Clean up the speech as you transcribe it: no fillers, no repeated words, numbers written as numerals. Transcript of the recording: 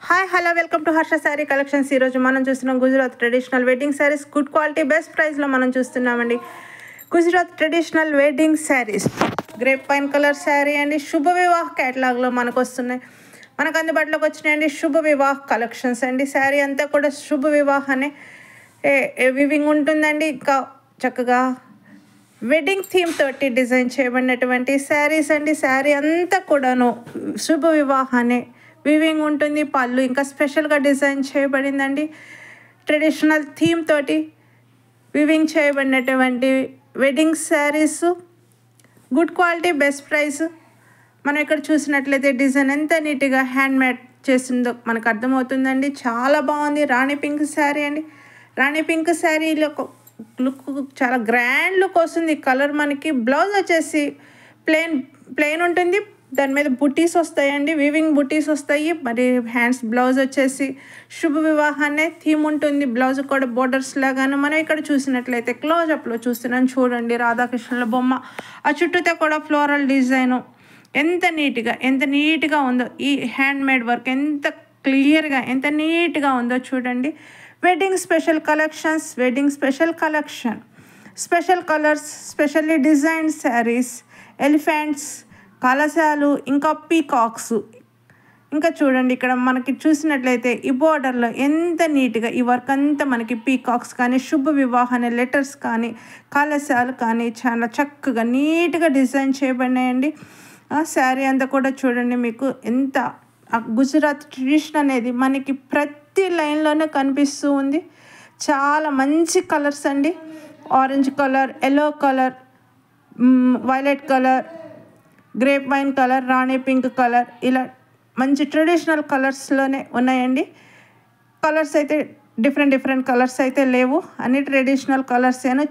Hi hello welcome to Harsha sari collections. ఈరోజు మనం చూస్తున్నాం Gujarat traditional wedding saris. Good quality best ప్రైస్లో మనం చూస్తున్నామండి. Gujarat traditional wedding saris grape pine colour sari అండి. శుభ వివాహ్ కేటలాగ్లో మనకు వస్తున్నాయి, మనకు అందుబాటులోకి వచ్చినాయండి. శుభ వివాహ్ కలెక్షన్స్ అండి. శారీ అంతా కూడా శుభ వివాహ్ అనే వివింగ్ ఉంటుందండి. ఇంకా చక్కగా వెడ్డింగ్ థీమ్ తోటి డిజైన్ చేయబడినటువంటి శారీస్ అండి. శారీ అంతా కూడాను శుభ వివాహ్ అనే వివింగ్ ఉంటుంది. పళ్ళు ఇంకా స్పెషల్గా డిజైన్ చేయబడిందండి. ట్రెడిషనల్ థీమ్ తోటి వివింగ్ చేయబడినటువంటి wedding saris. Good quality best price. మనం ఇక్కడ చూసినట్లయితే డిజైన్ ఎంత నీట్గా హ్యాండ్ మేడ్ చేసిందో మనకు అర్థమవుతుందండి. చాలా బాగుంది. రాణి పింక్ శారీ అండి. రాణి పింక్ శారీలో లుక్ చాలా గ్రాండ్ లుక్ వస్తుంది. కలర్ మనకి బ్లౌజ్ వచ్చేసి ప్లెయిన్ ఉంటుంది. దాని మీద బుటీస్ వస్తాయండి, వీవింగ్ బుటీస్ వస్తాయి. మరి హ్యాండ్స్ బ్లౌజ్ వచ్చేసి శుభ వివాహాన్నే థీమ్ ఉంటుంది. బ్లౌజ్ కూడా బోర్డర్స్ లాగాను. మనం ఇక్కడ చూసినట్లయితే క్లోజప్లో చూస్తున్నాం చూడండి, రాధాకృష్ణుల బొమ్మ. ఆ చుట్టూతో కూడా ఫ్లోరల్ డిజైను ఎంత నీట్గా ఉందో. ఈ హ్యాండ్ మేడ్ వర్క్ ఎంత క్లియర్గా ఎంత నీట్గా ఉందో చూడండి. Wedding special collections, wedding special collection, special colours, specially design saris, elephants, కలశాలు, ఇంకా పీకాక్స్. ఇంకా చూడండి ఇక్కడ మనకి చూసినట్లయితే ఈ బోర్డర్లో ఎంత నీట్గా ఈ వర్క్ అంతా మనకి పీకాక్స్ కానీ శుభ వివాహ అనే లెటర్స్ కానీ కలశాలు కానీ చాలా చక్కగా నీట్గా డిజైన్ చేయబడినాయండి. శారీ అంతా కూడా చూడండి మీకు ఎంత గుజరాత్ ట్రెడిషన్ అనేది మనకి ప్రతి లైన్లోనే కనిపిస్తూ ఉంది. చాలా మంచి కలర్స్ అండి. Orange colour, yellow colour, violet colour, grape wine colour, రాణి పింక్ కలర్, ఇలా మంచి ట్రెడిషనల్ కలర్స్లోనే ఉన్నాయండి. కలర్స్ అయితే డిఫరెంట్ కలర్స్ అయితే లేవు, అన్ని ట్రెడిషనల్ కలర్స్ ఏను.